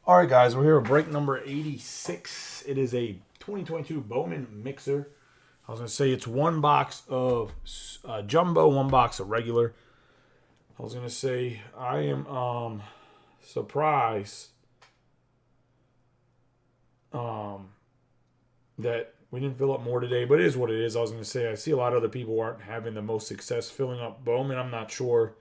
All right, guys, we're here with break number 86. It is a 2022 Bowman mixer. I was going to say it's one box of jumbo, one box of regular. I was going to say I am surprised that we didn't fill up more today, but it is what it is. I was going to say I see a lot of other people aren't having the most success filling up Bowman. I'm not sure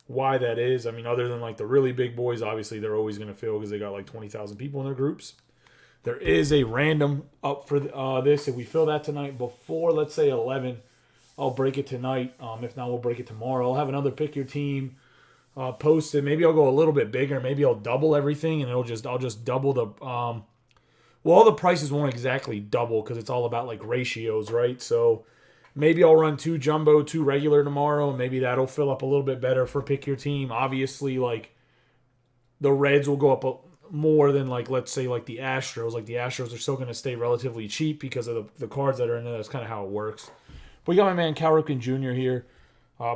why that is. I mean, other than like the really big boys, obviously they're always going to fill because they got like 20,000 people in their groups. There is a random up for this. If we fill that tonight before, let's say 11, I'll break it tonight. If not, we'll break it tomorrow. I'll have another pick your team posted. Maybe I'll go a little bit bigger. Maybe I'll double everything, and I'll just double the. All the prices won't exactly double because it's all about like ratios, right? So maybe I'll run 2 jumbo, 2 regular tomorrow, and maybe that'll fill up a little bit better for pick your team. Obviously, like the Reds will go up more than like let's say like the Astros. Like the Astros are still going to stay relatively cheap because of the cards that are in there. That's kind of how it works. But we got my man Cal Ripken Jr. here.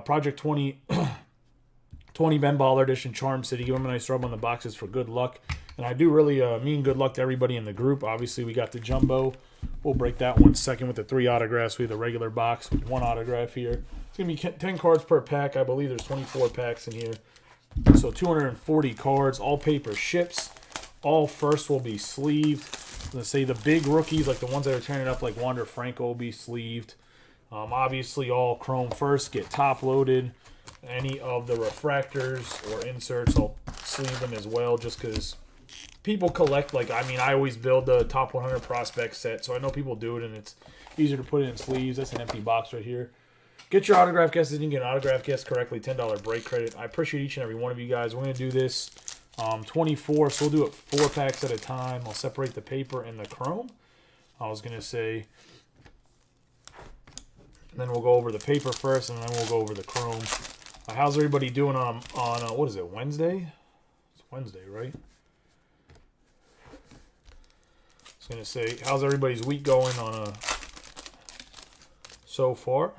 Project 20, 20 Ben Baller Edition Charm City. Give him a nice rub on the boxes for good luck. And I do really mean good luck to everybody in the group. Obviously, we got the jumbo. We'll break that one second with the 3 autographs. We have the regular box with 1 autograph here. It's going to be 10 cards per pack. I believe there's 24 packs in here. So 240 cards, all paper ships. All first will be sleeved. Let's say the big rookies, like the ones that are turning up, like Wander Franco, will be sleeved. Obviously, all chrome first get top loaded. Any of the refractors or inserts, I'll sleeve them as well, just because people collect. Like, I mean, I always build the top 100 prospect set, so I know people do it, and it's easier to put it in sleeves. That's an empty box right here. Get your autograph guesses. You can get an autograph guess correctly, $10 break credit. I appreciate each and every one of you guys. We're going to do this 24, so we'll do it 4 packs at a time. I'll separate the paper and the chrome. I was going to say, and then we'll go over the paper first, and then we'll go over the chrome. How's everybody doing on what is it, Wednesday? It's Wednesday, right? I was going to say, how's everybody's week going on so far?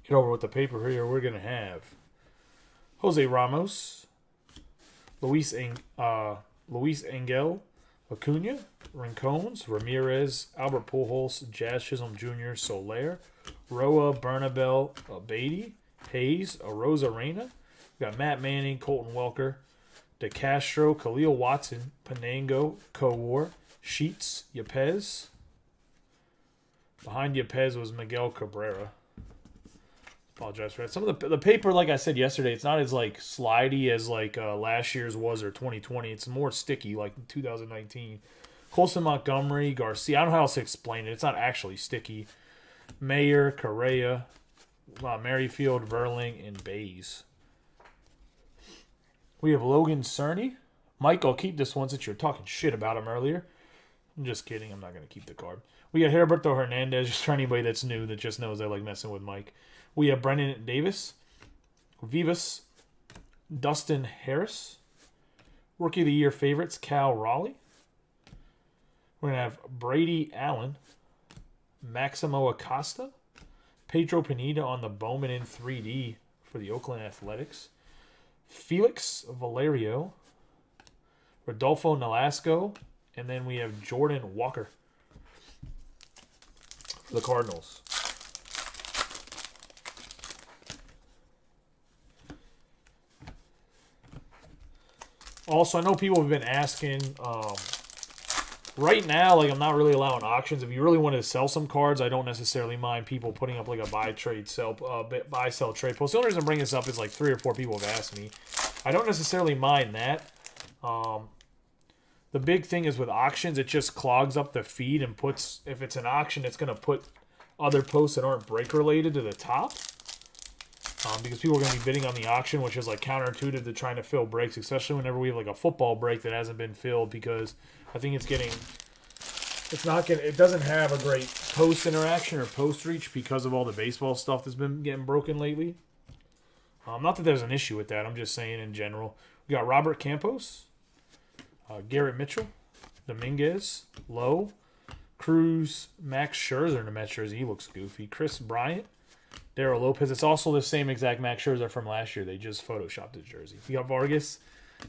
Get over with the paper here. We're going to have Jose Ramos, Luis Angel, Acuna, Rincones, Ramirez, Albert Pujols, Jazz Chisholm Jr., Soler, Roa, Bernabel, Beatty, Hayes, Arozarena. We got Matt Manning, Colton Welker, DeCastro, Khalil Watson, Panango, Kowar, Sheets, Yepez. Behind Yepez was Miguel Cabrera. Apologize for that. Some of the paper, like I said yesterday, it's not as like slidey as like last year's was or 2020. It's more sticky like 2019. Colson Montgomery, Garcia. I don't know how else to explain it. It's not actually sticky. Mayer, Correa, Merrifield, Verling, and Bays. We have Logan Cerny. Mike, I'll keep this one since you're talking shit about him earlier. I'm just kidding. I'm not going to keep the card. We got Heriberto Hernandez, just for anybody that's new that just knows I like messing with Mike. We have Brennan Davis, Vivas, Dustin Harris, Rookie of the Year favorites, Cal Raleigh. We're going to have Brady Allen, Maximo Acosta, Pedro Pineda on the Bowman in 3D for the Oakland Athletics, Felix Valerio, Rodolfo Nolasco, and then we have Jordan Walker for the Cardinals. Also, I know people have been asking, right now, like I'm not really allowing auctions. If you really wanted to sell some cards, I don't necessarily mind people putting up like a buy, sell, trade post. The only reason I'm bringing this up is like 3 or 4 people have asked me. I don't necessarily mind that. The big thing is with auctions, it just clogs up the feed and puts, if it's an auction, it's going to put other posts that aren't break related to the top. Because people are going to be bidding on the auction, which is like counterintuitive to trying to fill breaks, especially whenever we have like a football break that hasn't been filled, because I think it doesn't have a great post interaction or post reach because of all the baseball stuff that's been getting broken lately. Not that there's an issue with that. I'm just saying in general. We got Robert Campos, Garrett Mitchell, Dominguez, Lowe, Cruz, Max Scherzer in the Mets jersey. He looks goofy. Chris Bryant, Darryl Lopez. It's also the same exact Max Scherzer from last year. They just photoshopped his jersey. We got Vargas,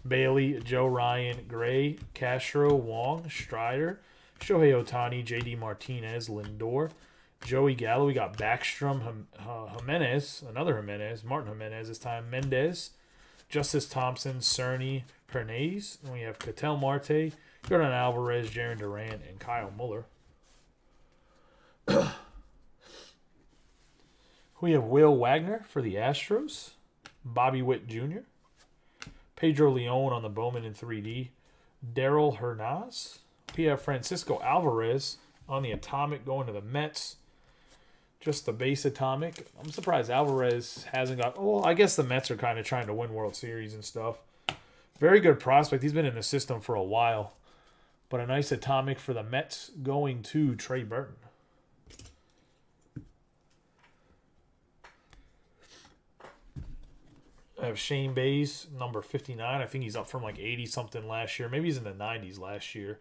Bailey, Joe Ryan, Gray, Castro, Wong, Strider, Shohei Ohtani, J.D. Martinez, Lindor, Joey Gallo. We got Backstrom, Jimenez, another Jimenez, Martin Jimenez this time, Mendez, Justice Thompson, Cerny, Hernandez. And we have Ketel Marte, Jordan Alvarez, Jaron Durant, and Kyle Muller. We have Will Wagner for the Astros, Bobby Witt Jr., Pedro Leon on the Bowman in 3D, Daryl Hernandez. We have Francisco Alvarez on the Atomic going to the Mets. Just the base Atomic. I'm surprised Alvarez hasn't got... Oh, I guess the Mets are kind of trying to win World Series and stuff. Very good prospect. He's been in the system for a while. But a nice Atomic for the Mets going to Trey Burton. I have Shane Bays, number 59. I think he's up from like 80-something last year. Maybe he's in the 90s last year.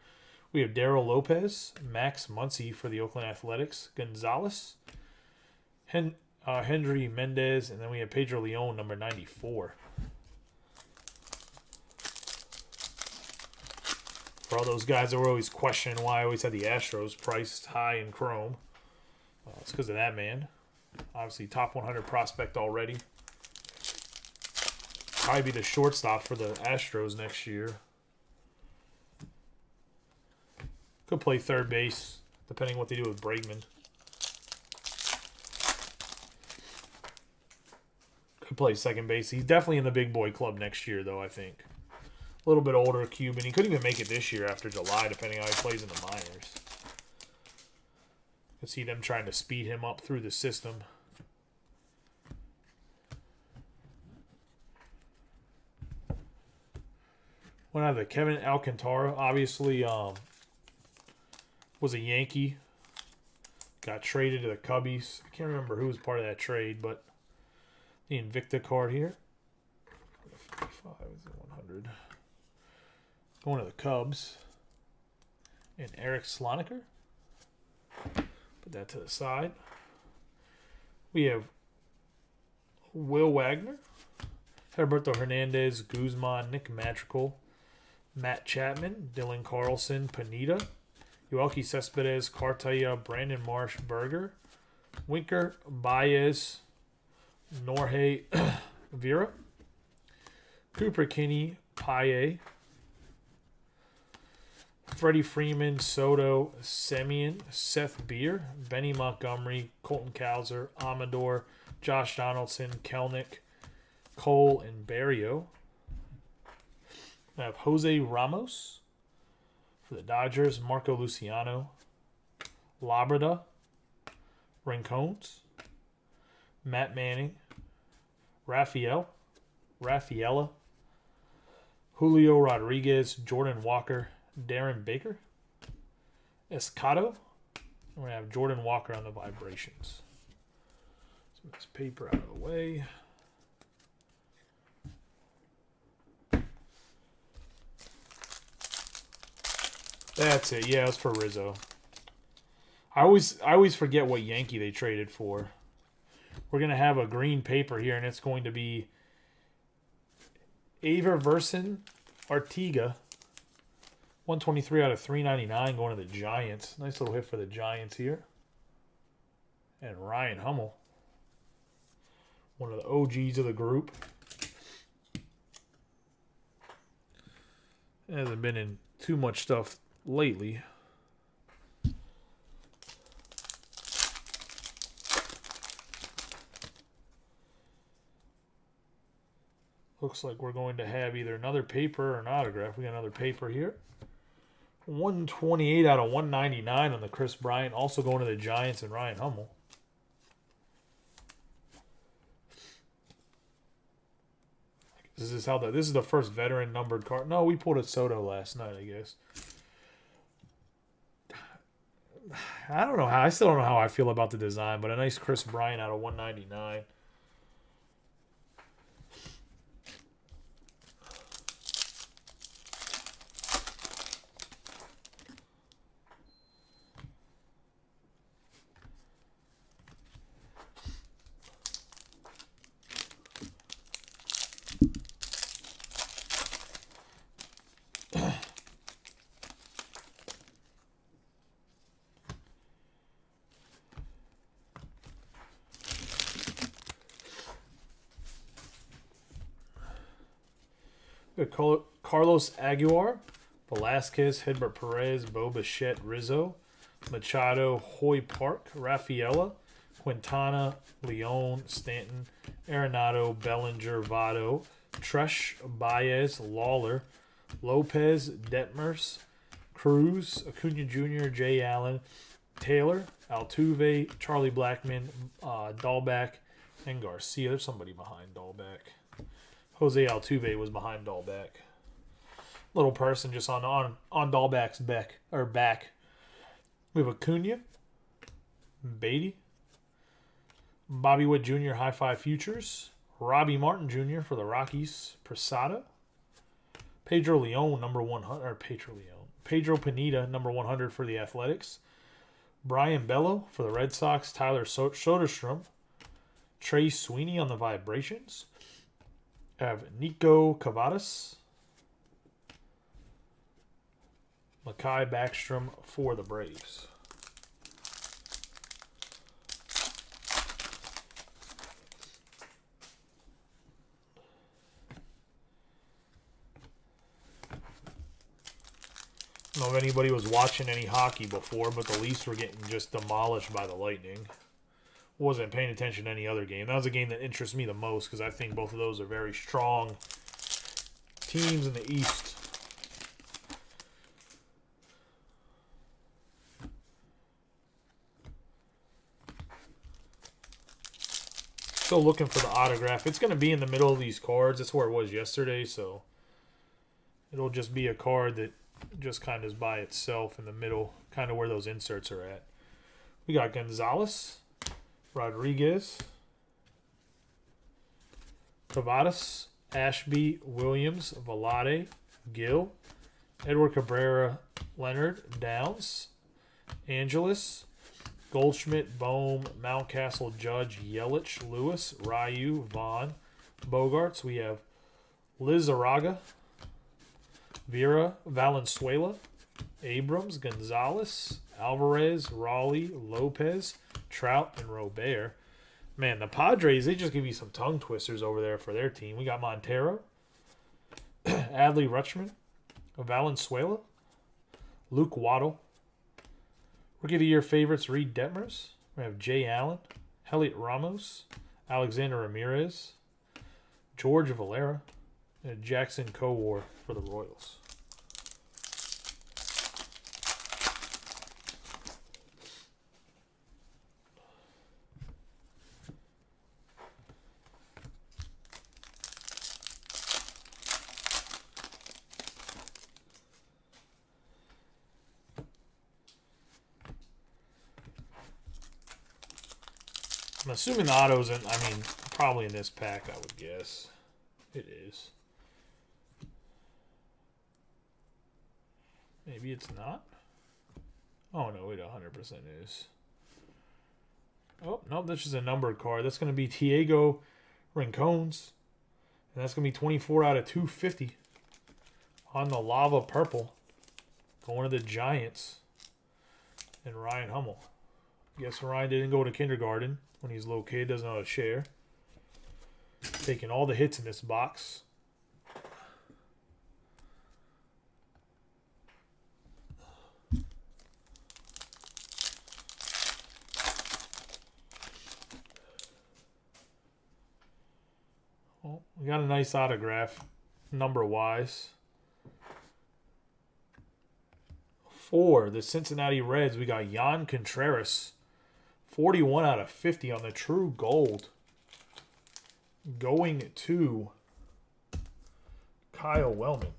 We have Darryl Lopez, Max Muncy for the Oakland Athletics, Gonzalez, Henry Mendez, and then we have Pedro Leon, number 94. For all those guys that were always questioning why I always had the Astros priced high in chrome, it's because of that man. Obviously, top 100 prospect already. Probably be the shortstop for the Astros next year. Could play third base, depending on what they do with Bregman. Could play second base. He's definitely in the big boy club next year, though, I think. A little bit older, Cuban. He could even make it this year after July, depending on how he plays in the minors. Could see them trying to speed him up through the system. One out of the Kevin Alcantara, obviously was a Yankee. Got traded to the Cubbies. I can't remember who was part of that trade, but the Invicta card here. 55 is the 100. Going to the Cubs. And Eric Sloniker. Put that to the side. We have Will Wagner, Herberto Hernandez, Guzman, Nick Madrigal, Matt Chapman, Dylan Carlson, Panetta, Yoelqui Cespedes, Cartaya, Brandon Marsh, Berger, Winker, Baez, Norge, Vera, Cooper Kinney, Paye, Freddie Freeman, Soto, Semien, Seth Beer, Benny Montgomery, Colton Cowser, Amador, Josh Donaldson, Kelnick, Cole, and Barrio. I have Jose Ramos for the Dodgers, Marco Luciano, Labrada, Rincones, Matt Manning, Rafaela, Julio Rodriguez, Jordan Walker, Darren Baker, Escato. We're going to have Jordan Walker on the vibrations. So this paper out of the way. That's it. Yeah, it's for Rizzo. I always forget what Yankee they traded for. We're going to have a green paper here, and it's going to be Aververson Artiga. 123 out of 399 going to the Giants. Nice little hit for the Giants here. And Ryan Hummel. One of the OGs of the group. Hasn't been in too much stuff lately. Looks like we're going to have either another paper or an autograph. We got another paper here. 128 out of 199 on the Chris Bryant. Also going to the Giants and Ryan Hummel. This is the first veteran numbered card. No, we pulled a Soto last night, I guess. I don't know how. I still don't know how I feel about the design, but a nice Chris Bryant out of 199. Carlos Aguilar, Velasquez, Hedbert Perez, Bo Bichette, Rizzo, Machado, Hoy Park, Rafaela, Quintana, Leon, Stanton, Arenado, Bellinger, Votto, Tresh, Baez, Lawler, Lopez, Detmers, Cruz, Acuna Jr., Jay Allen, Taylor, Altuve, Charlie Blackmon, Dahlback, and Garcia. There's somebody behind Dahlback. Jose Altuve was behind Dahlback. Little person just on Dahlback's back. We have Acuna, Beatty, Bobby Witt Jr. High Five Futures, Robbie Martin Jr. for the Rockies, Prasada, Pedro Leon number 100 Pedro Pineda number 100 for the Athletics, Brian Bello for the Red Sox, Tyler Soderstrom, Trey Sweeney on the Vibrations. I have Nico Cavadas, Makai Backstrom for the Braves. I don't know if anybody was watching any hockey before, but the Leafs were getting just demolished by the Lightning. Wasn't paying attention to any other game. That was a game that interests me the most because I think both of those are very strong teams in the East. Still looking for the autograph. It's going to be in the middle of these cards. That's where it was yesterday, so it'll just be a card that just kind of is by itself in the middle, kind of where those inserts are at. We got Gonzalez, Rodriguez, Cavadas, Ashby, Williams, Velade, Gill, Edward Cabrera, Leonard, Downs, Angeles, Goldschmidt, Bohm, Mountcastle, Judge, Yelich, Lewis, Ryu, Vaughn, Bogarts. We have Lizarraga, Vera, Valenzuela, Abrams, Gonzalez, Alvarez, Raleigh, Lopez, Trout, and Robert. Man, the Padres, they just give you some tongue twisters over there for their team. We got Montero, Adley Rutschman, Valenzuela, Luke Waddle. Rookie of the Year favorites, Reed Detmers. We have Jay Allen, Heliot Ramos, Alexander Ramirez, George Valera, and Jackson Kowar for the Royals. I'm assuming the auto's in, probably in this pack, I would guess. It is. Maybe it's not. Oh, no, it 100% is. Oh, no, that's just a numbered card. That's going to be Diego Rincones. And that's going to be 24 out of 250 on the Lava Purple. Going to the Giants. And Ryan Hummel. Guess Ryan didn't go to kindergarten when he's a little kid. Doesn't know how to share. Taking all the hits in this box. Well, we got a nice autograph, number-wise. For the Cincinnati Reds, we got Jan Contreras. 41 out of 50 on the True Gold. Going to Kyle Wellman.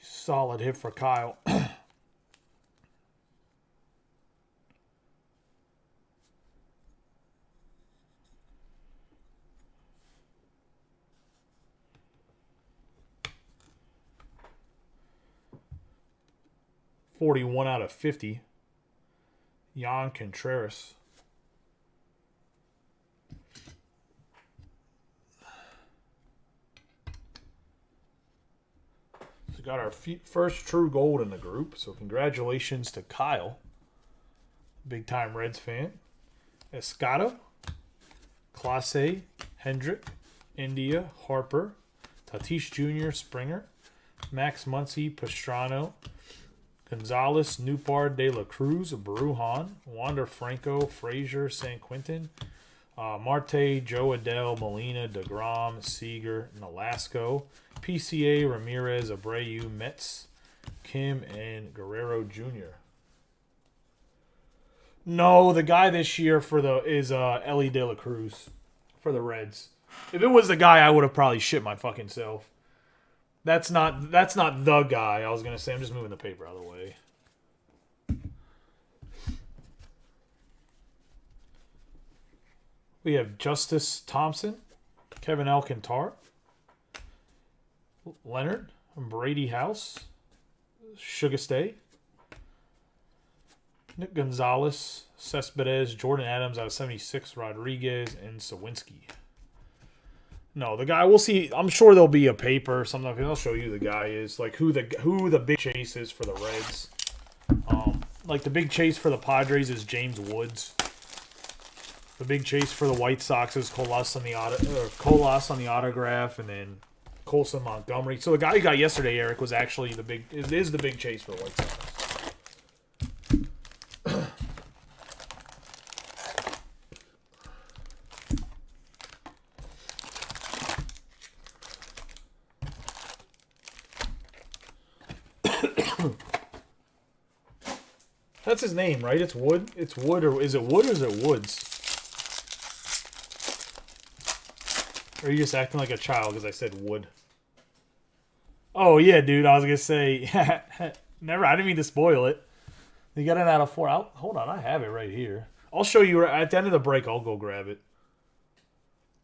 Solid hit for Kyle. 41 out of 50. Jan Contreras. So we got our first true gold in the group. So congratulations to Kyle. Big time Reds fan. Escado. Clase. Hendrick. India. Harper. Tatis Jr. Springer. Max Muncy. Pastrano. Gonzalez, Newpart, De La Cruz, Brujan, Wander Franco, Frazier, San Quintin, Marte, Joe Adell, Molina, DeGrom, Seager, Nolasco, PCA, Ramirez, Abreu, Metz, Kim, and Guerrero Jr. No, the guy this year for the is Ellie De La Cruz for the Reds. If it was the guy, I would have probably shit my fucking self. That's not the guy I was going to say. I'm just moving the paper out of the way. We have Justice Thompson, Kevin Alcantara, Leonard, Brady House, Sugar Stay, Nick Gonzalez, Cespedes, Jordan Adams out of 76, Rodriguez, and Sawinski. No, the guy, we'll see. I'm sure there'll be a paper or something. I'll show you the guy is. Like, who the big chase is for the Reds. Like, the big chase for the Padres is James Woods. The big chase for the White Sox is Colas on the autograph, and then Colson Montgomery. So the guy you got yesterday, Eric, was actually the big chase for the White Sox. That's his name, right? It's Wood. It's Wood, or is it Wood or is it Woods? Or are you just acting like a child because I said Wood? Oh yeah, dude. I was gonna say never. I didn't mean to spoil it. You got an out of 4. Hold on, I have it right here. I'll show you at the end of the break. I'll go grab it.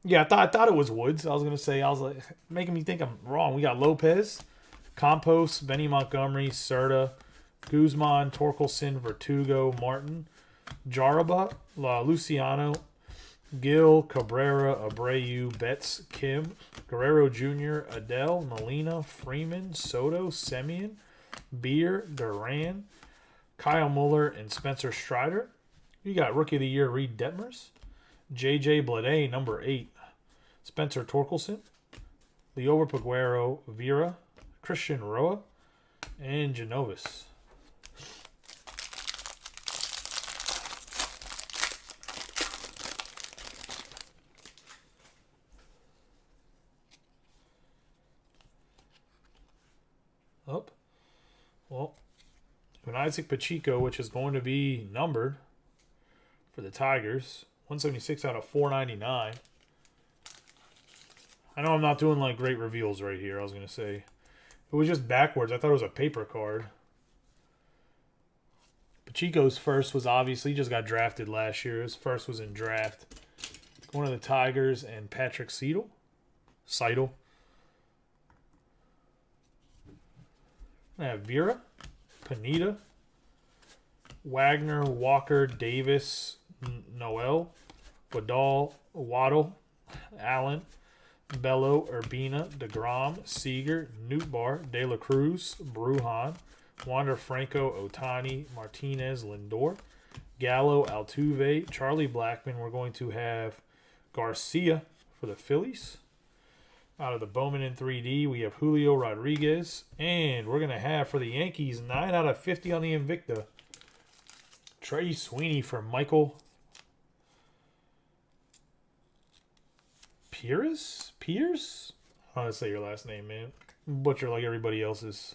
Yeah, I thought it was Woods. I was gonna say. I was like making me think I'm wrong. We got Lopez, Campos, Benny Montgomery, Serta, Guzman, Torkelson, Vertugo, Martin, Jaraba, Luciano, Gil, Cabrera, Abreu, Betts, Kim, Guerrero Jr., Adele, Molina, Freeman, Soto, Semien, Beer, Duran, Kyle Muller, and Spencer Strider. You got Rookie of the Year Reed Detmers, J.J. Bleday, number 8, Spencer Torkelson, Liober Peguero, Vera, Christian Roa, and Genovis. Up. Well, an Isaac Pacheco, which is going to be numbered for the Tigers. 176 out of 499. I know I'm not doing like great reveals right here. I was going to say. It was just backwards. I thought it was a paper card. Pacheco's first was obviously, he just got drafted last year. His first was in draft. Going to the Tigers and Patrick Seidel. I have Vera, Pineda, Wagner, Walker, Davis, Noel, Waddle, Allen, Bello, Urbina, DeGrom, Seager, Newtbar, De La Cruz, Brujan, Wander Franco, Otani, Martinez, Lindor, Gallo, Altuve, Charlie Blackmon. We're going to have Garcia for the Phillies. Out of the Bowman in 3D, we have Julio Rodriguez. And we're going to have for the Yankees, 9 out of 50 on the Invicta, Trey Sweeney for Michael Pierce? I don't know how to say your last name, man. Butcher like everybody else's.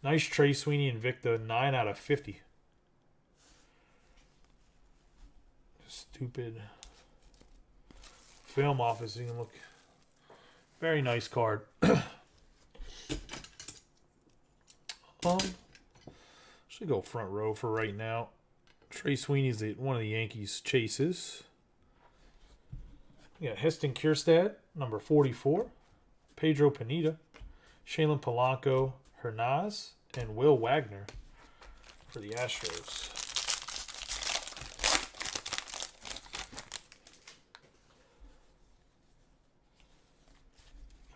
Nice Trey Sweeney Invicta, 9 out of 50. Stupid film office. You can look. Very nice card. Should go front row for right now. Trey Sweeney's one of the Yankees' chases. We got Heston Kjerstad, number 44. Pedro Pineda, Shailen Polanco, Hernaz, and Will Wagner. for the Astros.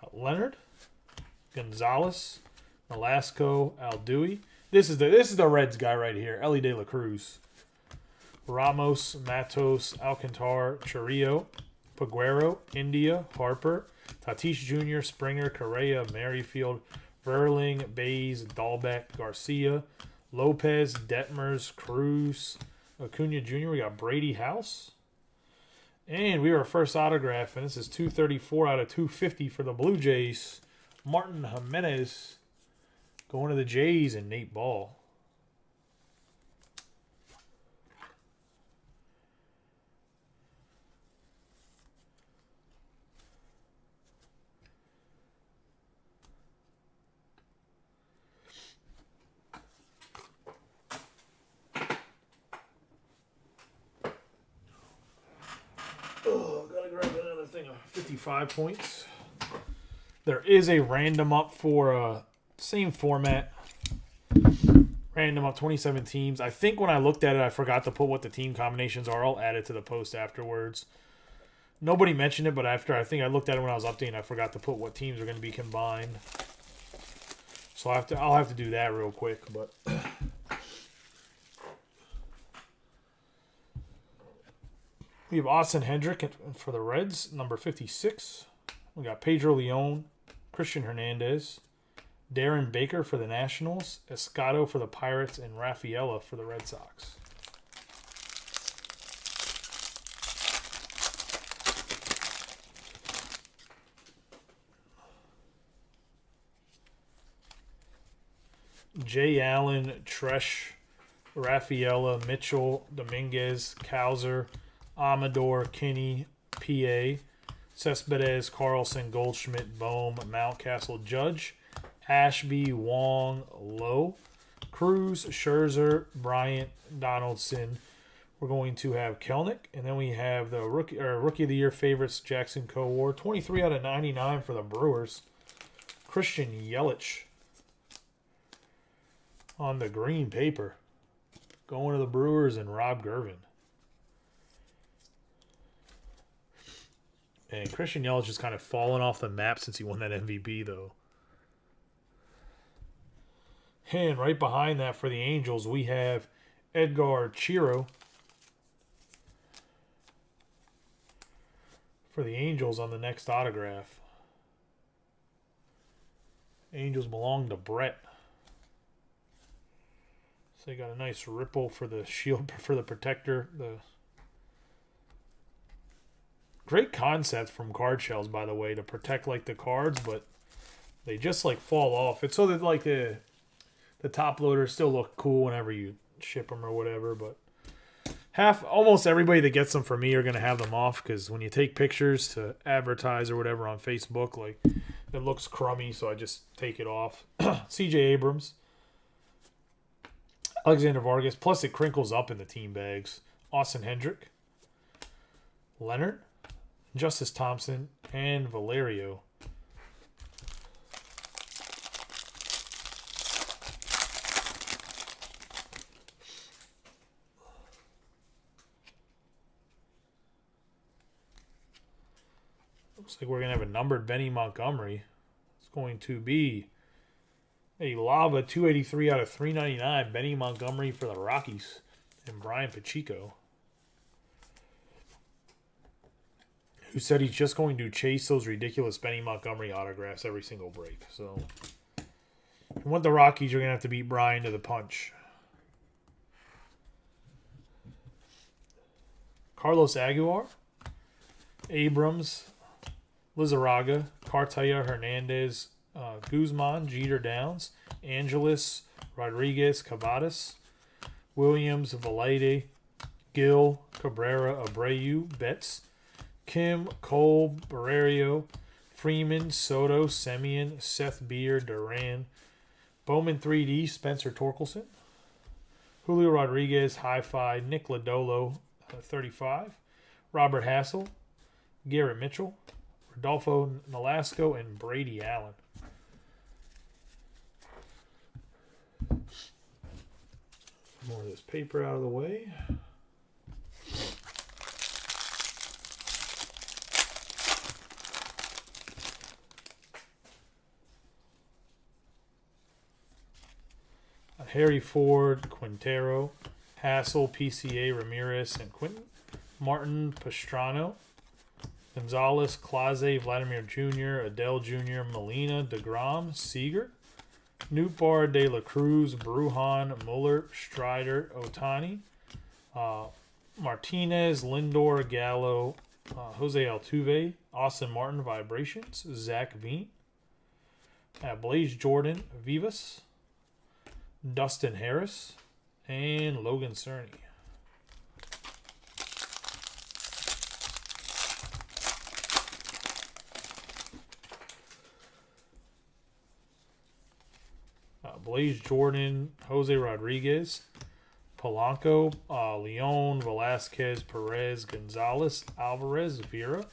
Got Leonard, Gonzalez, Nolasco, Alduy. This is the Reds guy right here, Ellie De La Cruz. Ramos, Matos, Alcantar, Chirrillo, Peguero, India, Harper, Tatis Jr., Springer, Correa, Merrifield, Verling, Bays, Dahlbeck, Garcia, Lopez, Detmers, Cruz, Acuna Jr. We got Brady House. And we have our first autograph, and this is 234 out of 250 for the Blue Jays. Martin Jimenez going to the Jays and Nate Ball. Oh, gotta grab another thing of 55 points. There is a random up for same format. Random up 27 teams. I think when I looked at it, I forgot to put what the team combinations are. I'll add it to the post afterwards. Nobody mentioned it, but after I think I looked at it when I was updating, I forgot to put what teams are going to be combined. So I'll have to do that real quick, but. We have Austin Hendrick for the Reds, number 56. We got Pedro Leon, Christian Hernandez, Darren Baker for the Nationals, Escato for the Pirates, and Rafaela for the Red Sox. Jay Allen, Tresh, Rafaela, Mitchell, Dominguez, Cowser, Amador, Kinney, PA, Cespedes, Carlson, Goldschmidt, Bohm, Mountcastle, Judge, Ashby, Wong, Lowe, Cruz, Scherzer, Bryant, Donaldson. We're going to have Kelnick, and then we have the rookie of the year favorites, Jackson Kowar, 23 out of 99 for the Brewers. Christian Yelich on the green paper, going to the Brewers, and Rob Gervin. And Christian Yelich has kind of fallen off the map since he won that MVP, though. And right behind that for the Angels, we have Edgar Chiro. For the Angels on the next autograph. Angels belong to Brett. So you got a nice ripple for the shield, for the protector. The great concept from card shells, by the way, to protect like the cards, but they just like fall off. It's so that like the top loaders still look cool whenever you ship them or whatever, but almost everybody that gets them from me are going to have them off, because when you take pictures to advertise or whatever on Facebook, like it looks crummy, so I just take it off. CJ Abrams, Alexander Vargas, plus it crinkles up in the team bags. Austin Hendrick, Leonard, Justice Thompson, and Valerio. Looks like we're going to have a numbered Benny Montgomery. It's going to be a Lava 283 out of 399. Benny Montgomery for the Rockies, and Brian Pacheco, who said he's just going to chase those ridiculous Benny Montgomery autographs every single break. So, if you want the Rockies, you're going to have to beat Brian to the punch. Carlos Aguilar, Abrams, Lizarraga, Cartaya, Hernandez, Guzman, Jeter Downs, Angelis, Rodriguez, Cavadas, Williams, Valade, Gill, Cabrera, Abreu, Betts, Kim, Cole, Barrerio, Freeman, Soto, Semien, Seth Beer, Duran, Bowman 3D, Spencer Torkelson, Julio Rodriguez, Hi-Fi, Nick Lodolo, 35, Robert Hassel, Garrett Mitchell, Rodolfo Nolasco, and Brady Allen. More of this paper out of the way. Harry Ford, Quintero, Hassel, PCA, Ramirez, and Quinton. Martin, Pastrano, Gonzalez, Clase, Vladimir Jr., Adele Jr., Molina, DeGrom, Seager, Nootbaar, De La Cruz, Brujan, Muller, Strider, Otani, Martinez, Lindor, Gallo, Jose Altuve, Austin Martin, Vibrations, Zach Veen, Blaze Jordan, Vivas, Dustin Harris, and Logan Cerny. Blaze Jordan, Jose Rodriguez, Polanco, Leon, Velasquez, Perez, Gonzalez, Alvarez, Vera,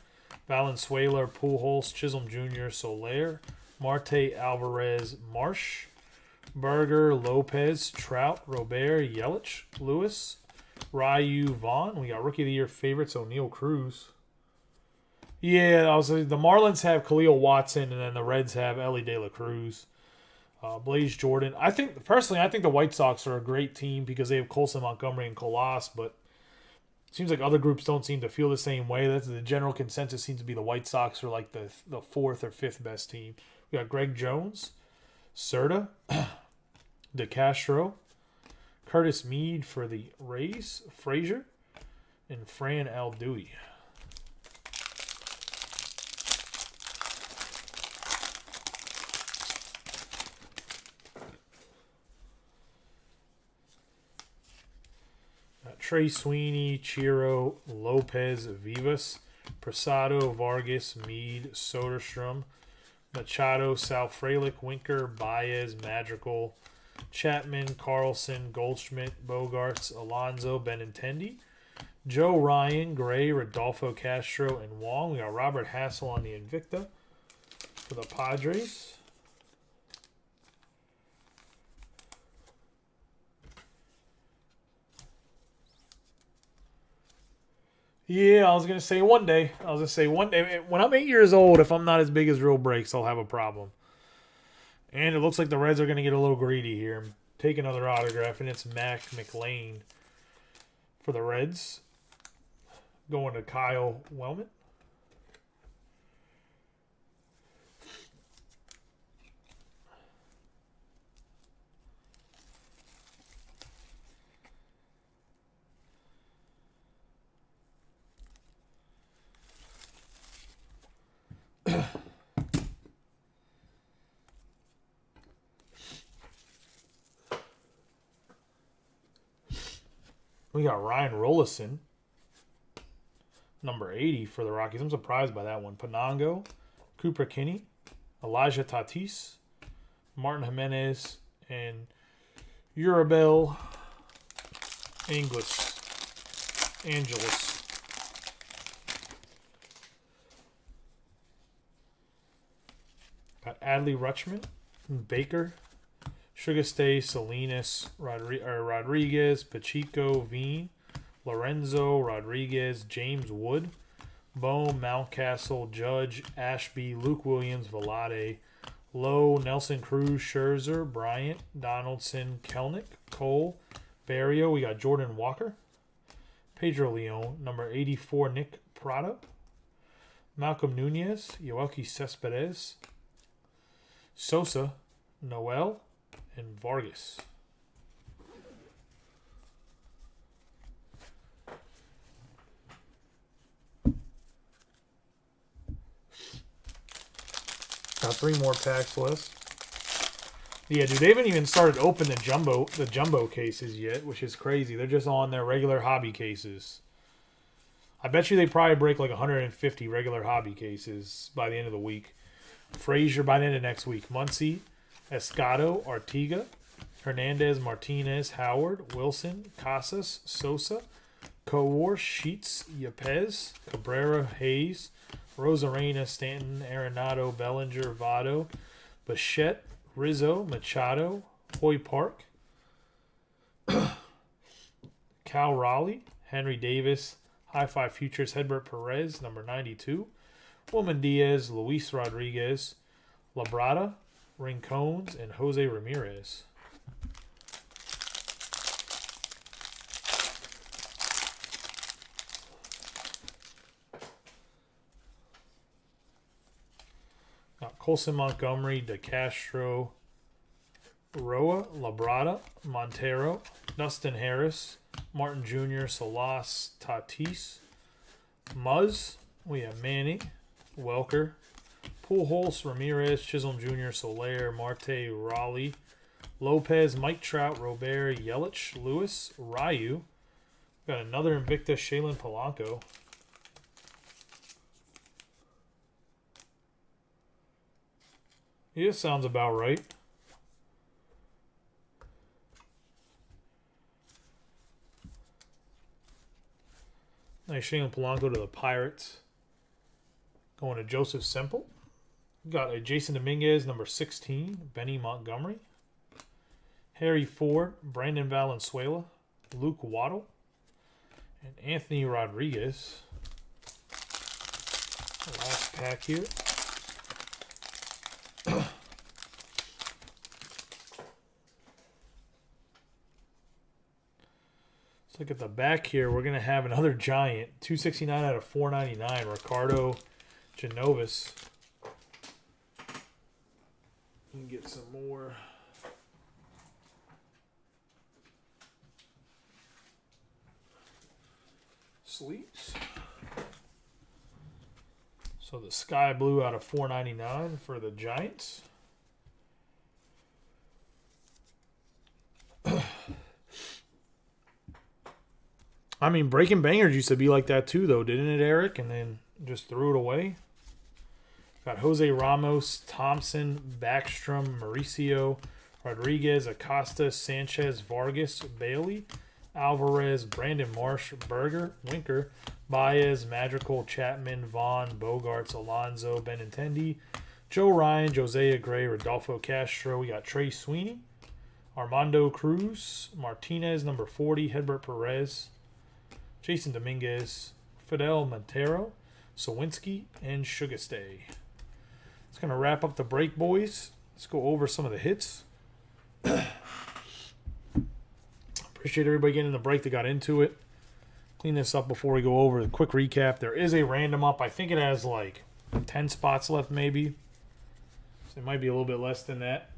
Valenzuela, Pujols, Chisholm Jr., Soler, Marte, Alvarez, Marsh, Berger, Lopez, Trout, Robert, Yelich, Lewis, Ryu, Vaughn. We got Rookie of the Year favorites, O'Neal Cruz. Yeah, the Marlins have Khalil Watson, and then the Reds have Ellie De La Cruz. Blaze Jordan. I think the White Sox are a great team because they have Colson, Montgomery, and Colas, but it seems like other groups don't seem to feel the same way. That's the general consensus seems to be the White Sox are like the fourth or fifth best team. We got Greg Jones, Serta, DeCastro, Curtis Mead for the Rays, Frazier, and Fran Aldui. Trey Sweeney, Chiro, Lopez, Vivas, Prasado, Vargas, Mead, Soderstrom, Machado, Sal Frelick, Winker, Baez, Madrigal, Chapman, Carlson, Goldschmidt, Bogarts, Alonso, Benintendi, Joe Ryan, Gray, Rodolfo Castro, and Wong. We got Robert Hassel on the Invicta for the Padres. Yeah, I was going to say one day. When I'm 8 years old, if I'm not as big as Real Breaks, I'll have a problem. And it looks like the Reds are going to get a little greedy here. Take another autograph, and it's Mac McLean for the Reds. Going to Kyle Wellman. We got Ryan Rollison, number 80 for the Rockies. I'm surprised by that one. Panango, Cooper Kinney, Elijah Tatis, Martin Jimenez, and Urabel Angelis. Got Adley Rutschman, Baker, Sugastay, Salinas, Rodriguez, Pacheco, Veen, Lorenzo, Rodriguez, James Wood, Bohm, Mountcastle, Judge, Ashby, Luke Williams, Velade, Lowe, Nelson Cruz, Scherzer, Bryant, Donaldson, Kelnick, Cole, Barrio. We got Jordan Walker, Pedro Leon, number 84, Nick Prado, Malcolm Nunez, Yoelqui Cespedes, Sosa, Noel, and Vargas. Got 3 more packs left. Yeah, dude, they haven't even started to open the jumbo cases yet, which is crazy. They're just on their regular hobby cases. I bet you they probably break like 150 regular hobby cases by the end of the week. Frazier by the end of next week. Muncy, Escado, Artiga, Hernandez, Martinez, Howard, Wilson, Casas, Sosa, Kowar, Sheets, Yepez, Cabrera, Hayes, Rosarena, Stanton, Arenado, Bellinger, Votto, Bichette, Rizzo, Machado, Hoy Park, Cal Raleigh, Henry Davis, High Five Futures, Hedbert Perez, number 92. Woman Diaz, Luis Rodriguez, Labrada, Rincones, and Jose Ramirez. Got Colson Montgomery, DeCastro, Roa, Labrada, Montero, Dustin Harris, Martin Jr., Salas, Tatis, Muzz. We have Manny, Welker, Pujols, Ramirez, Chisholm Jr., Soler, Marte, Raleigh, Lopez, Mike Trout, Robert, Yelich, Lewis, Ryu. Got another Invictus, Shaylin Polanco. Yeah, sounds about right. Nice Shaylin Polanco to the Pirates. Going to Joseph Semple. Got a Jason Dominguez, number 16. Benny Montgomery. Harry Ford. Brandon Valenzuela. Luke Waddle. And Anthony Rodriguez. The last pack here. Look at the back here. We're going to have another Giant. 269 out of 499. Ricardo Genovis. We can get some more. Sleeves. So the Sky Blue out of 499 for the Giants. I mean, Breaking Bangers used to be like that too, though, didn't it, Eric? And then just threw it away. Got Jose Ramos, Thompson, Backstrom, Mauricio, Rodriguez, Acosta, Sanchez, Vargas, Bailey, Alvarez, Brandon Marsh, Berger, Winker, Baez, Madrigal, Chapman, Vaughn, Bogarts, Alonso, Benintendi, Joe Ryan, Josiah Gray, Rodolfo Castro. We got Trey Sweeney, Armando Cruz, Martinez, number 40, Hedbert Perez, Jason Dominguez, Fidel Montero, Sawinski, and Sugastay. It's going to wrap up the break, boys. Let's go over some of the hits. Appreciate everybody getting in the break that got into it. Clean this up before we go over the quick recap. There is a random up. I think it has like 10 spots left maybe. So it might be a little bit less than that.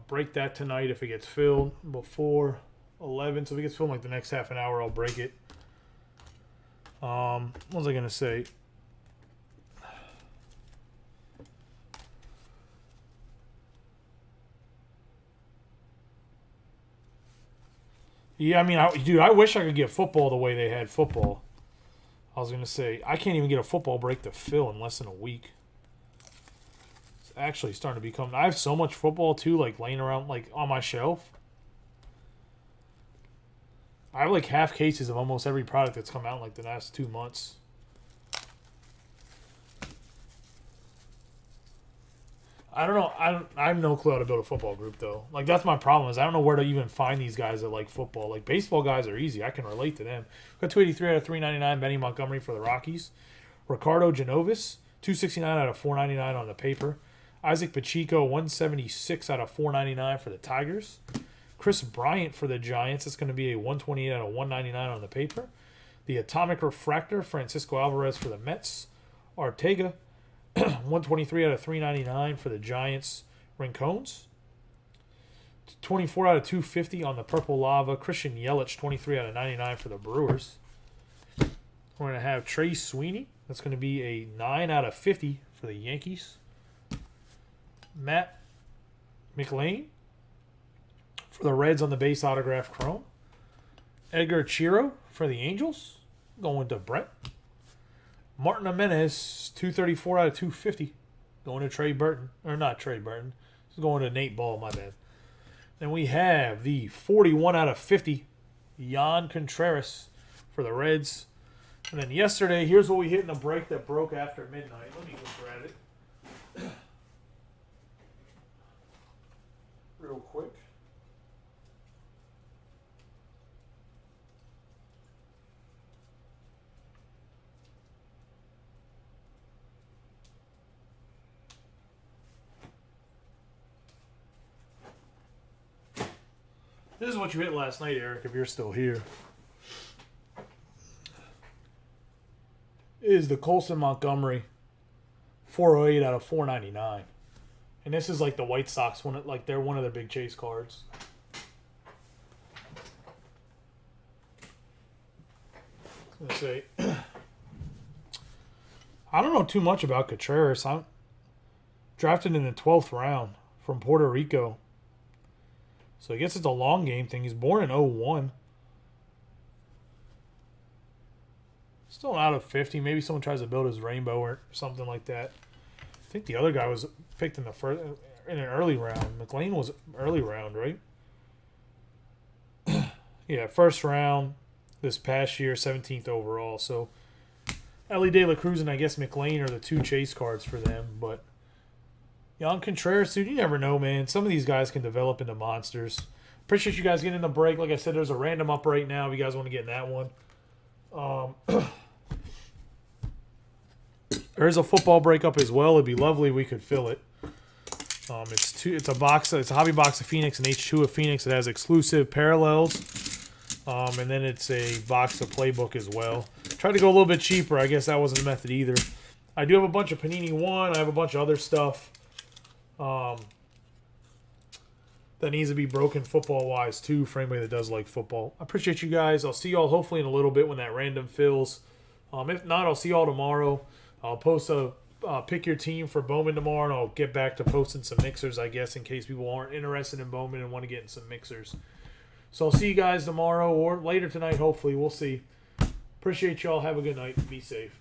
Break that tonight if it gets filled before 11. So if it gets filled in like the next half an hour, I'll break it. What was I going to say? Yeah, I mean, dude, I wish I could get football the way they had football. I was going to say, I can't even get a football break to fill in less than a week. It's actually starting to become... I have so much football, too, like, laying around, like, on my shelf. I have, like, half cases of almost every product that's come out in, like, the last 2 months. I don't know. I have no clue how to build a football group, though. Like, that's my problem is I don't know where to even find these guys that like football. Like, baseball guys are easy. I can relate to them. Got 283 out of 399, Benny Montgomery for the Rockies. Ricardo Genovis, 269 out of 499 on the paper. Isaac Pacheco, 176 out of 499 for the Tigers. Chris Bryant for the Giants. It's going to be a 128 out of 199 on the paper. The Atomic Refractor, Francisco Alvarez for the Mets. Ortega, 123 out of 399 for the Giants. Rincones. 24 out of 250 on the Purple Lava. Christian Yelich, 23 out of 99 for the Brewers. We're going to have Trey Sweeney. That's going to be a 9 out of 50 for the Yankees. Matt McLean for the Reds on the base autograph chrome. Edgar Chiro for the Angels. Going to Brett. Martin Jimenez, 234 out of 250. Going to Trey Burton. Or not Trey Burton. He's going to Nate Ball, my bad. Then we have the 41 out of 50. Jan Contreras for the Reds. And then yesterday, here's what we hit in a break that broke after midnight. Let me go grab it. Real quick. This is what you hit last night, Eric, if you're still here. Is the Colson Montgomery 408 out of 499. And this is like the White Sox one, like they're one of their big chase cards. Let's say I don't know too much about Contreras. I'm drafted in the 12th round from Puerto Rico. So I guess it's a long game thing. He's born in 01. Still out of 50. Maybe someone tries to build his rainbow or something like that. I think the other guy was picked in an early round. McLean was early round, right? Yeah, first round this past year, 17th overall. So Ellie De La Cruz and I guess McLean are the two chase cards for them. But Young Contreras, dude, you never know, man. Some of these guys can develop into monsters. Appreciate you guys getting in the break. Like I said, there's a random up right now if you guys want to get in that one. There's a football breakup as well. It'd be lovely if we could fill it. It's a box. It's a hobby box of Phoenix and H2 of Phoenix. It has exclusive parallels, and then it's a box of playbook as well. Tried to go a little bit cheaper. I guess that wasn't a method either. I do have a bunch of Panini One. I have a bunch of other stuff that needs to be broken football wise too for anybody that does like football. I appreciate you guys. I'll see y'all hopefully in a little bit when that random fills. If not, I'll see y'all tomorrow. I'll post a pick your team for Bowman tomorrow, and I'll get back to posting some mixers, I guess, in case people aren't interested in Bowman and want to get in some mixers. So I'll see you guys tomorrow or later tonight, hopefully. We'll see. Appreciate y'all. Have a good night. Be safe.